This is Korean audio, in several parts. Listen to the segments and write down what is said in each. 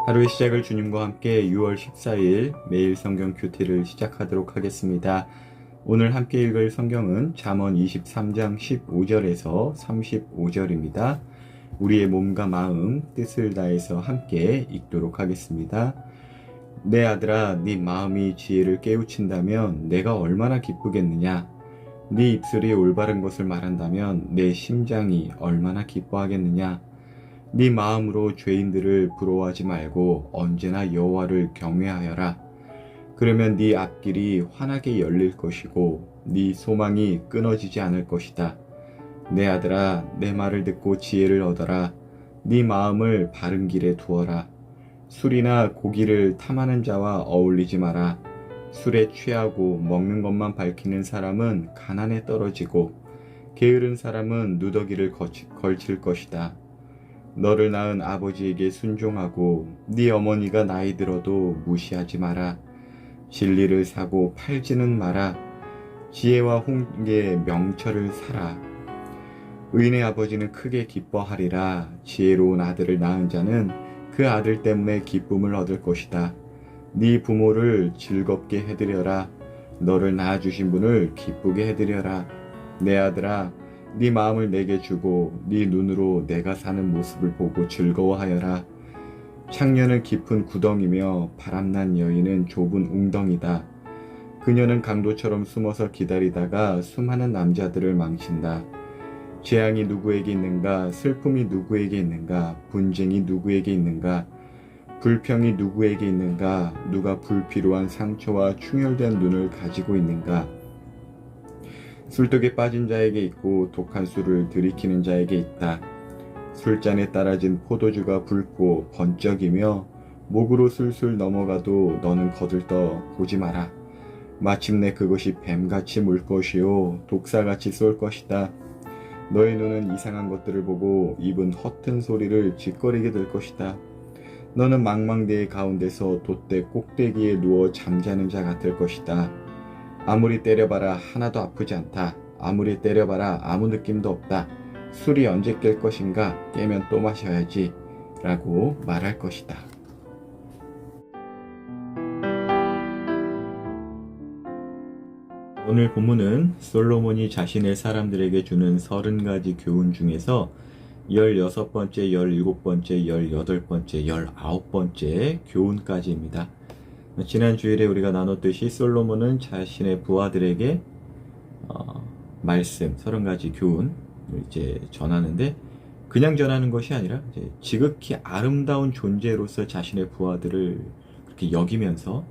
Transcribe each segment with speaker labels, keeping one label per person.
Speaker 1: 하루의 시작을 주님과 함께 6월 14일 매일 성경 큐티를 시작하도록 하겠습니다. 오늘 함께 읽을 성경은 잠언 23장 15절에서 35절입니다. 우리의 몸과 마음, 뜻을 다해서 함께 읽도록 하겠습니다. 내 아들아, 네 마음이 지혜를 깨우친다면 내가 얼마나 기쁘겠느냐? 네 입술이 올바른 것을 말한다면 내 심장이 얼마나 기뻐하겠느냐? 네 마음으로 죄인들을 부러워하지 말고 언제나 여호와를 경외하여라. 그러면 네 앞길이 환하게 열릴 것이고 네 소망이 끊어지지 않을 것이다. 내 아들아, 내 말을 듣고 지혜를 얻어라. 네 마음을 바른 길에 두어라. 술이나 고기를 탐하는 자와 어울리지 마라. 술에 취하고 먹는 것만 밝히는 사람은 가난에 떨어지고 게으른 사람은 누더기를 걸칠 것이다. 너를 낳은 아버지에게 순종하고 네 어머니가 나이 들어도 무시하지 마라. 진리를 사고 팔지는 마라. 지혜와 홍계의 명철을 사라. 의인의 아버지는 크게 기뻐하리라. 지혜로운 아들을 낳은 자는 그 아들 때문에 기쁨을 얻을 것이다. 네 부모를 즐겁게 해드려라. 너를 낳아주신 분을 기쁘게 해드려라. 내 아들아, 네 마음을 내게 주고 네 눈으로 내가 사는 모습을 보고 즐거워하여라. 창녀는 깊은 구덩이며 바람난 여인은 좁은 웅덩이다. 그녀는 강도처럼 숨어서 기다리다가 수많은 남자들을 망친다. 재앙이 누구에게 있는가? 슬픔이 누구에게 있는가? 분쟁이 누구에게 있는가? 불평이 누구에게 있는가? 누가 불필요한 상처와 충혈된 눈을 가지고 있는가? 술독에 빠진 자에게 있고 독한 술을 들이키는 자에게 있다. 술잔에 따라진 포도주가 붉고 번쩍이며 목으로 술술 넘어가도 너는 거들떠 보지 마라. 마침내 그것이 뱀같이 물 것이요 독사같이 쏠 것이다. 너의 눈은 이상한 것들을 보고 입은 허튼 소리를 짓거리게 될 것이다. 너는 망망대해 가운데서 돛대 꼭대기에 누워 잠자는 자 같을 것이다. 아무리 때려봐라 하나도 아프지 않다. 아무리 때려봐라 아무 느낌도 없다. 술이 언제 깰 것인가? 깨면 또 마셔야지 라고 말할 것이다. 오늘 본문은 솔로몬이 자신의 사람들에게 주는 30가지 교훈 중에서 16번째, 17번째, 18번째, 19번째 교훈까지입니다. 지난 주일에 우리가 나눴듯이 솔로몬은 자신의 부하들에게 말씀 30가지 교훈을 이제 전하는데 그냥 전하는 것이 아니라 이제 지극히 아름다운 존재로서 자신의 부하들을 그렇게 여기면서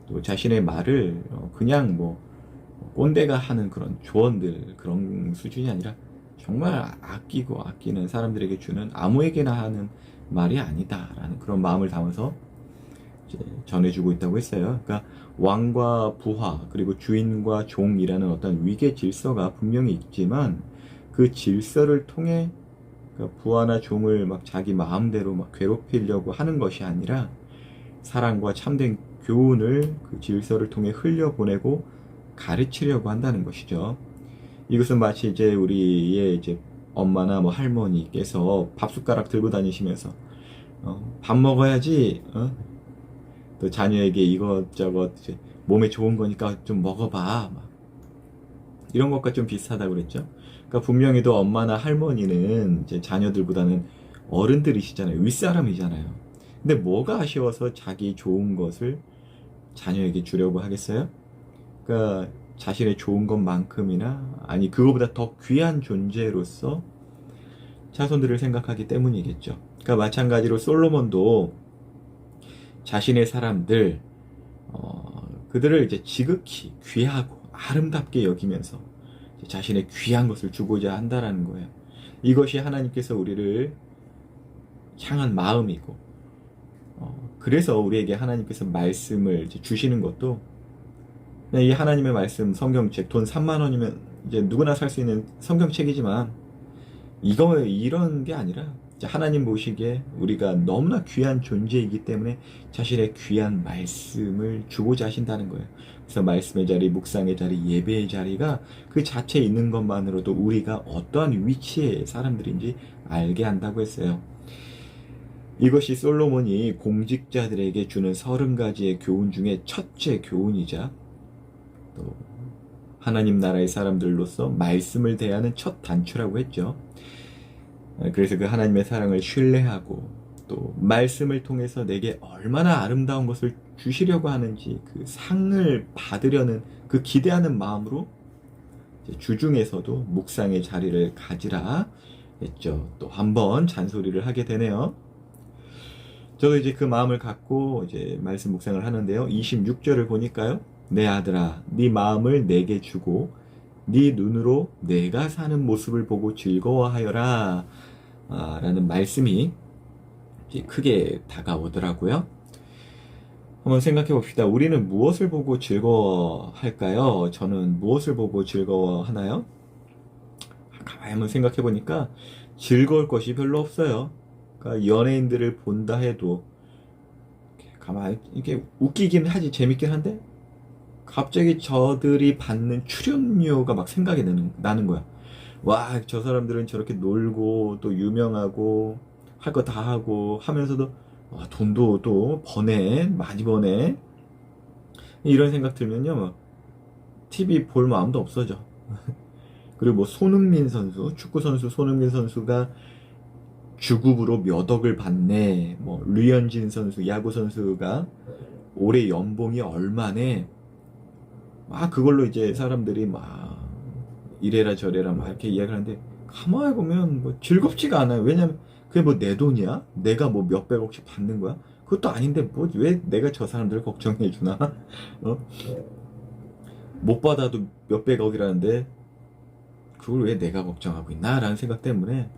Speaker 1: 또 자신의 말을 그냥 꼰대가 하는 그런 조언들 그런 수준이 아니라 정말 아끼고 아끼는 사람들에게 주는 아무에게나 하는 말이 아니다라는 그런 마음을 담아서 이제 전해주고 있다고 했어요. 그러니까 왕과 부하 그리고 주인과 종이라는 어떤 위계 질서가 분명히 있지만 그 질서를 통해 그러니까 부하나 종을 막 자기 마음대로 막 괴롭히려고 하는 것이 아니라 사랑과 참된 교훈을 그 질서를 통해 흘려보내고 가르치려고 한다는 것이죠. 이것은 마치 이제 우리의 이제 엄마나 할머니께서 밥숟가락 들고 다니시면서 밥 먹어야지 또 자녀에게 이것저것 이제 몸에 좋은 거니까 좀 먹어봐 이런 것과 좀 비슷하다고 그랬죠. 그러니까 분명히도 엄마나 할머니는 이제 자녀들보다는 어른들이시잖아요. 윗사람이잖아요. 근데 뭐가 아쉬워서 자기 좋은 것을 자녀에게 주려고 하겠어요? 그러니까 자신의 좋은 것만큼이나 아니 그거보다 더 귀한 존재로서 자손들을 생각하기 때문이겠죠. 그러니까 마찬가지로 솔로몬도 자신의 사람들 그들을 이제 지극히 귀하고 아름답게 여기면서 자신의 귀한 것을 주고자 한다라는 거예요. 이것이 하나님께서 우리를 향한 마음이고 그래서 우리에게 하나님께서 말씀을 이제 주시는 것도 이 하나님의 말씀 성경책 돈 3만 원이면 이제 누구나 살 수 있는 성경책이지만 이런 게 아니라 하나님 보시기에 우리가 너무나 귀한 존재이기 때문에 자신의 귀한 말씀을 주고자 하신다는 거예요. 그래서 말씀의 자리, 묵상의 자리, 예배의 자리가 그 자체에 있는 것만으로도 우리가 어떠한 위치의 사람들인지 알게 한다고 했어요. 이것이 솔로몬이 공직자들에게 주는 30가지의 교훈 중에 첫째 교훈이자 또 하나님 나라의 사람들로서 말씀을 대하는 첫 단추라고 했죠. 그래서 그 하나님의 사랑을 신뢰하고 또 말씀을 통해서 내게 얼마나 아름다운 것을 주시려고 하는지 그 상을 받으려는 그 기대하는 마음으로 주중에서도 묵상의 자리를 가지라 했죠. 또 한 번 잔소리를 하게 되네요. 저도 이제 그 마음을 갖고 이제 말씀 묵상을 하는데요. 26절을 보니까요. 내 아들아, 네 마음을 내게 주고 네 눈으로 내가 사는 모습을 보고 즐거워하여라 라는 말씀이 크게 다가오더라고요. 한번 생각해 봅시다. 우리는 무엇을 보고 즐거워할까요? 저는 무엇을 보고 즐거워하나요? 가만히 한번 생각해 보니까 즐거울 것이 별로 없어요. 그러니까 연예인들을 본다 해도 가만히 이게 웃기긴 하지, 재밌긴 한데 갑자기 저들이 받는 출연료가 막 생각이 나는 거야. 와, 저 사람들은 저렇게 놀고 또 유명하고 할 거 다 하고 하면서도 와, 돈도 또 버네, 많이 버네. 이런 생각 들면요, 뭐, TV 볼 마음도 없어져. 그리고 뭐 손흥민 선수, 축구 선수 손흥민 선수가 주급으로 몇 억을 받네. 뭐 류현진 선수, 야구 선수가 올해 연봉이 얼마네. 막 그걸로 이제 사람들이 막 이래라 저래라 막 이렇게 이야기를 하는데 가만히 보면 뭐 즐겁지가 않아요. 왜냐면 그게 뭐 내 돈이야? 내가 뭐 몇백억씩 받는 거야? 그것도 아닌데 뭐 왜 내가 저 사람들을 걱정해 주나? 어? 못 받아도 몇백억이라는데 그걸 왜 내가 걱정하고 있나? 라는 생각 때문에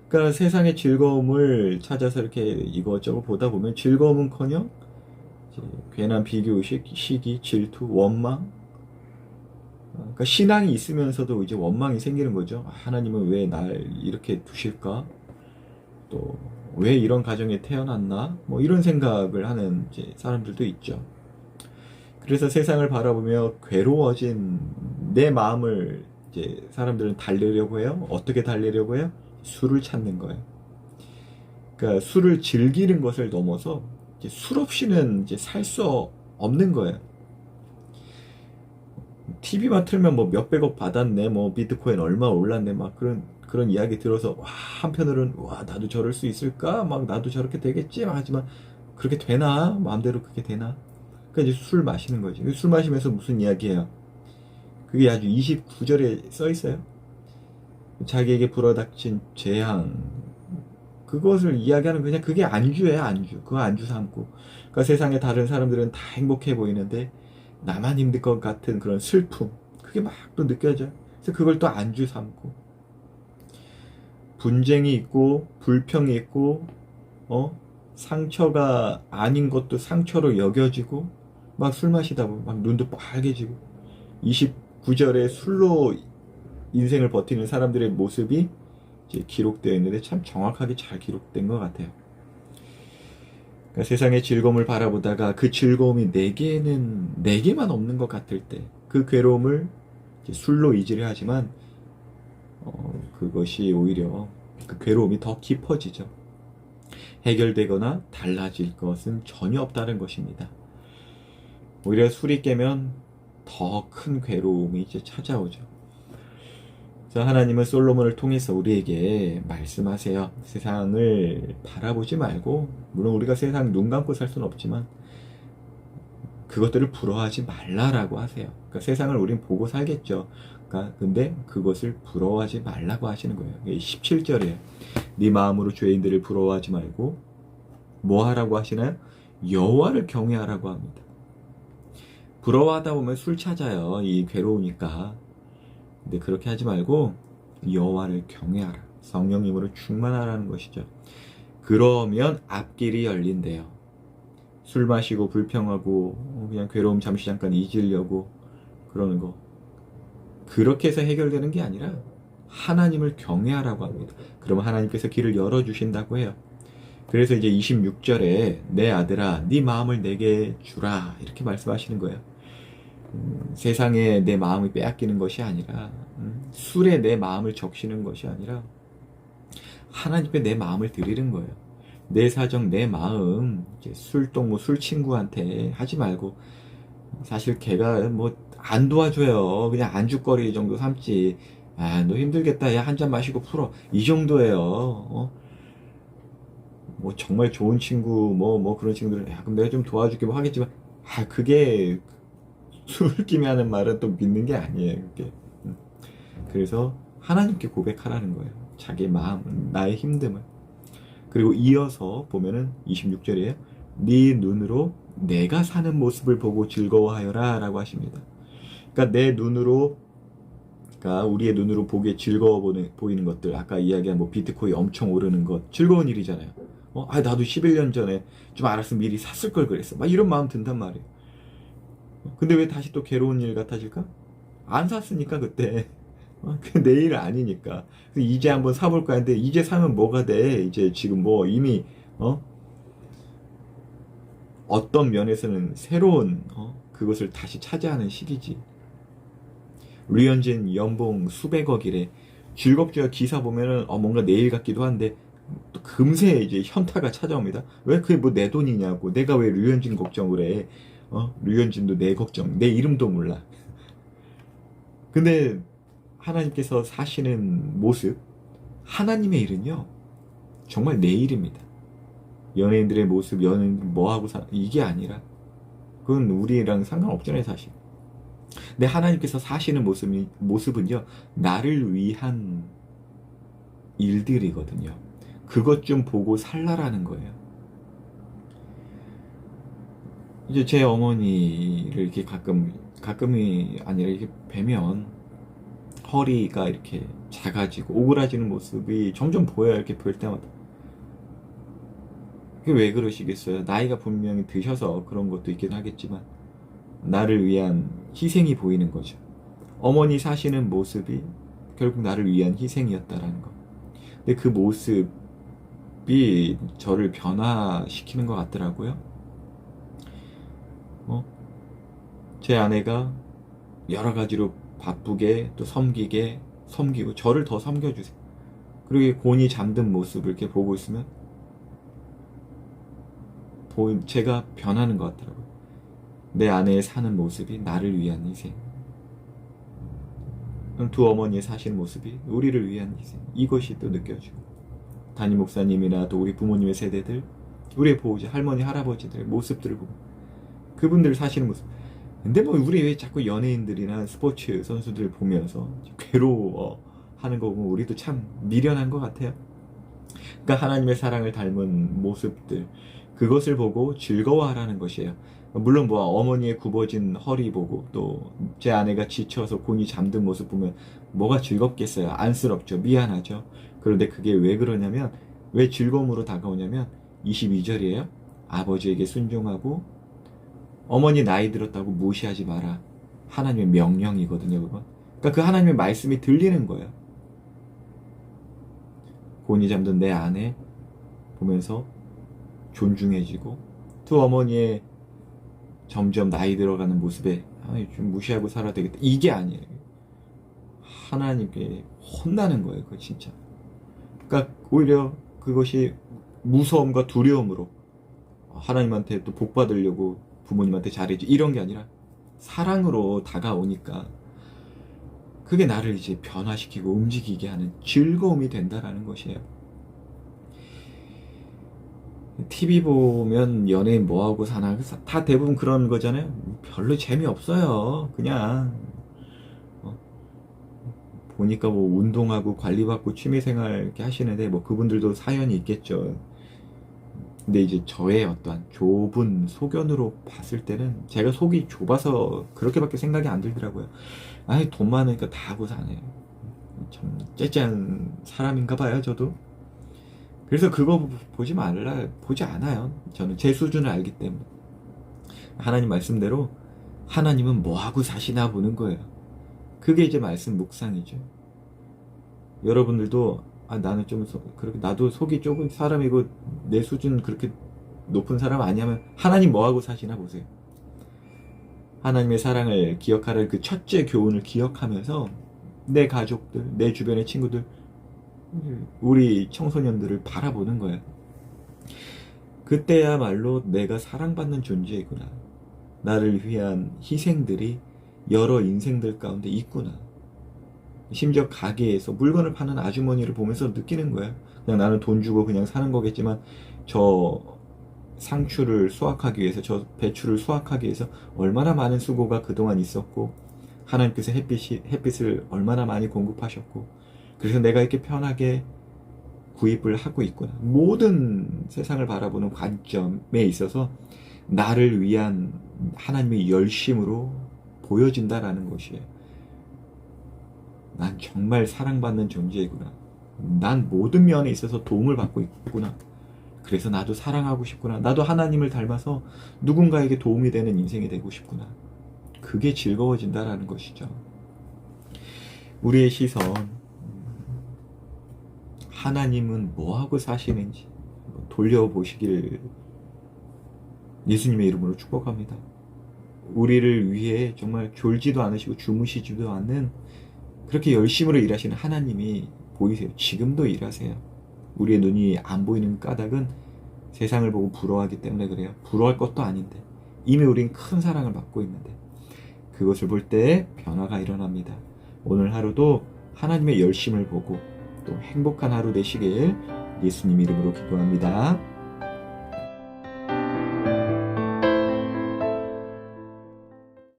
Speaker 1: 그러니까 세상의 즐거움을 찾아서 이렇게 이것저것 보다 보면 즐거움은커녕 괜한 비교의식, 시기, 질투, 원망. 그러니까 신앙이 있으면서도 이제 원망이 생기는 거죠. 하나님은 왜 날 이렇게 두실까? 또 왜 이런 가정에 태어났나? 뭐 이런 생각을 하는 이제 사람들도 있죠. 그래서 세상을 바라보며 괴로워진 내 마음을 이제 사람들은 달래려고 해요. 어떻게 달래려고 해요? 술을 찾는 거예요. 그러니까 술을 즐기는 것을 넘어서 이제 술 없이는 이제 살 수 없는 거예요. TV만 틀면 뭐 몇백억 받았네, 뭐 비트코인 얼마 올랐네, 막 그런 이야기 들어서 와, 한편으로는 와, 나도 저럴 수 있을까? 막 나도 저렇게 되겠지? 하지만 그렇게 되나? 마음대로 그렇게 되나? 그러니까 이제 술 마시는 거지. 술 마시면서 무슨 이야기예요? 그게 아주 29절에 써 있어요. 자기에게 불어닥친 재앙, 그것을 이야기하는 그냥 그게 안주예요, 안주. 그거 안주 삼고. 그러니까 세상에 다른 사람들은 다 행복해 보이는데 나만 힘들 것 같은 그런 슬픔, 그게 막 또 느껴져요. 그래서 그걸 또 안주 삼고 분쟁이 있고 불평이 있고 상처가 아닌 것도 상처로 여겨지고 막 술 마시다 보면 막 눈도 빨개지고 29절에 술로 인생을 버티는 사람들의 모습이 이제 기록되어 있는데 참 정확하게 잘 기록된 것 같아요. 그러니까 세상의 즐거움을 바라보다가 그 즐거움이 내게만 없는 것 같을 때 그 괴로움을 이제 술로 잊으려 하지만 그것이 오히려 그 괴로움이 더 깊어지죠. 해결되거나 달라질 것은 전혀 없다는 것입니다. 오히려 술이 깨면 더 큰 괴로움이 이제 찾아오죠. 그래서 하나님은 솔로몬을 통해서 우리에게 말씀하세요. 세상을 바라보지 말고, 물론 우리가 세상 눈 감고 살 수는 없지만 그것들을 부러워하지 말라라고 하세요. 그러니까 세상을 우린 보고 살겠죠. 그러니까 근데 그것을 부러워하지 말라고 하시는 거예요. 17절에 네 마음으로 죄인들을 부러워하지 말고 뭐 하라고 하시나요? 여호와를 경외하라고 합니다. 부러워하다 보면 술 찾아요. 이 괴로우니까. 근데 그렇게 하지 말고 여호와를 경외하라. 성령님으로 충만하라는 것이죠. 그러면 앞길이 열린대요. 술 마시고 불평하고 그냥 괴로움 잠시 잠깐 잊으려고 그러는 거, 그렇게 해서 해결되는 게 아니라 하나님을 경외하라고 합니다. 그러면 하나님께서 길을 열어주신다고 해요. 그래서 이제 26절에 내 아들아 네 마음을 내게 주라 이렇게 말씀하시는 거예요. 세상에 내 마음을 빼앗기는 것이 아니라 술에 내 마음을 적시는 것이 아니라 하나님께 내 마음을 드리는 거예요. 내 사정, 내 마음, 이제 술동 뭐 술 친구한테 하지 말고, 사실 걔가 뭐 안 도와줘요. 그냥 안주거리 정도 삼지. 아, 너 힘들겠다. 야, 한 잔 마시고 풀어. 이 정도예요. 뭐 정말 좋은 친구, 뭐 그런 친구들은, 야, 그럼 내가 좀 도와줄게 뭐 하겠지만, 아, 그게 술김에 하는 말은 또 믿는 게 아니에요. 그게. 그래서 하나님께 고백하라는 거예요. 자기 마음, 나의 힘듦을. 그리고 이어서 보면은 26절이에요. 네 눈으로 내가 사는 모습을 보고 즐거워하여라 라고 하십니다. 그러니까 내 눈으로, 그러니까 우리의 눈으로 보기에 즐거워 보이는 것들, 아까 이야기한 뭐 비트코인 엄청 오르는 것, 즐거운 일이잖아요. 나도 11년 전에 좀 알았으면 미리 샀을 걸 그랬어. 막 이런 마음 든단 말이에요. 근데 왜 다시 또 괴로운 일 같아질까? 안 샀으니까 그때. 그 내일 아니니까. 이제 한번 사볼까 했는데, 이제 사면 뭐가 돼? 이제 지금 뭐 이미, 어떤 면에서는 새로운, 그것을 다시 차지하는 시기지. 류현진 연봉 수백억이래. 즐겁죠. 기사 보면은, 뭔가 내일 같기도 한데, 또 금세 이제 현타가 찾아옵니다. 왜 그게 뭐 내 돈이냐고. 내가 왜 류현진 걱정을 해. 류현진도 내 걱정, 내 이름도 몰라. 근데 하나님께서 사시는 모습, 하나님의 일은요, 정말 내 일입니다. 연예인들의 모습, 연예인 뭐하고 이게 아니라, 그건 우리랑 상관없잖아요, 사실. 근데 하나님께서 사시는 모습은요, 나를 위한 일들이거든요. 그것 좀 보고 살라라는 거예요. 이제 제 어머니를 이렇게 가끔이 아니라 이렇게 뵈면 허리가 이렇게 작아지고 오그라지는 모습이 점점 보여요. 이렇게 볼 때마다. 그게 왜 그러시겠어요? 나이가 분명히 드셔서 그런 것도 있긴 하겠지만, 나를 위한 희생이 보이는 거죠. 어머니 사시는 모습이 결국 나를 위한 희생이었다라는 거. 근데 그 모습이 저를 변화시키는 것 같더라고요. 제 아내가 여러 가지로 바쁘게 또 섬기고 저를 더 섬겨주세요. 그리고 곤히 잠든 모습을 이렇게 보고 있으면 제가 변하는 것 같더라고요. 내 아내의 사는 모습이 나를 위한 희생. 두 어머니의 사시는 모습이 우리를 위한 희생. 이것이 또 느껴지고, 담임 목사님이나 또 우리 부모님의 세대들, 우리의 보호자, 할머니, 할아버지들의 모습들을 보고, 그분들 사시는 모습. 근데 뭐 우리 왜 자꾸 연예인들이나 스포츠 선수들 보면서 괴로워 하는 거 보면 우리도 참 미련한 것 같아요. 그러니까 하나님의 사랑을 닮은 모습들, 그것을 보고 즐거워하라는 것이에요. 물론 뭐 어머니의 굽어진 허리 보고 또 제 아내가 지쳐서 곤히 잠든 모습 보면 뭐가 즐겁겠어요. 안쓰럽죠. 미안하죠. 그런데 그게 왜 그러냐면, 왜 즐거움으로 다가오냐면 22절이에요. 아버지에게 순종하고 어머니 나이 들었다고 무시하지 마라. 하나님의 명령이거든요, 그건. 그러니까 그 하나님의 말씀이 들리는 거예요. 곤히 잠든 내 아내 보면서 존중해지고, 두 어머니의 점점 나이 들어가는 모습에 좀 무시하고 살아야 되겠다. 이게 아니에요. 하나님께 혼나는 거예요, 그거 진짜. 그러니까 오히려 그것이 무서움과 두려움으로 하나님한테 또 복 받으려고 부모님한테 잘해줘 이런 게 아니라 사랑으로 다가오니까 그게 나를 이제 변화시키고 움직이게 하는 즐거움이 된다라는 것이에요. TV 보면 연예인 뭐하고 사나 다 대부분 그런 거잖아요. 별로 재미없어요. 그냥 보니까 뭐 운동하고 관리받고 취미생활 이렇게 하시는데 뭐 그분들도 사연이 있겠죠. 근데 이제 저의 어떠한 좁은 소견으로 봤을 때는 제가 속이 좁아서 그렇게밖에 생각이 안 들더라고요. 아니 돈 많으니까 다 하고 사네. 참 째째한 사람인가 봐요, 저도. 그래서 그거 보지 않아요. 저는 제 수준을 알기 때문에. 하나님 말씀대로 하나님은 뭐하고 사시나 보는 거예요. 그게 이제 말씀 묵상이죠. 여러분들도 나는 좀 그렇게 나도 속이 좁은 사람이고 내 수준 그렇게 높은 사람 아니냐면 하나님 뭐하고 사시나 보세요. 하나님의 사랑을 기억하는 그 첫째 교훈을 기억하면서 내 가족들, 내 주변의 친구들, 우리 청소년들을 바라보는 거예요. 그때야말로 내가 사랑받는 존재이구나. 나를 위한 희생들이 여러 인생들 가운데 있구나. 심지어 가게에서 물건을 파는 아주머니를 보면서 느끼는 거예요. 그냥 나는 돈 주고 그냥 사는 거겠지만 저 상추를 수확하기 위해서, 저 배추를 수확하기 위해서 얼마나 많은 수고가 그동안 있었고, 하나님께서 햇빛을 얼마나 많이 공급하셨고, 그래서 내가 이렇게 편하게 구입을 하고 있구나. 모든 세상을 바라보는 관점에 있어서 나를 위한 하나님의 열심으로 보여진다라는 것이에요. 난 정말 사랑받는 존재이구나. 난 모든 면에 있어서 도움을 받고 있구나. 그래서 나도 사랑하고 싶구나. 나도 하나님을 닮아서 누군가에게 도움이 되는 인생이 되고 싶구나. 그게 즐거워진다라는 것이죠. 우리의 시선, 하나님은 뭐하고 사시는지 돌려보시길 예수님의 이름으로 축복합니다. 우리를 위해 정말 졸지도 않으시고 주무시지도 않는 그렇게 열심으로 일하시는 하나님이 보이세요. 지금도 일하세요. 우리의 눈이 안 보이는 까닭은 세상을 보고 부러워하기 때문에 그래요. 부러워할 것도 아닌데 이미 우린 큰 사랑을 받고 있는데 그것을 볼 때 변화가 일어납니다. 오늘 하루도 하나님의 열심을 보고 또 행복한 하루 되시길 예수님 이름으로 기도합니다.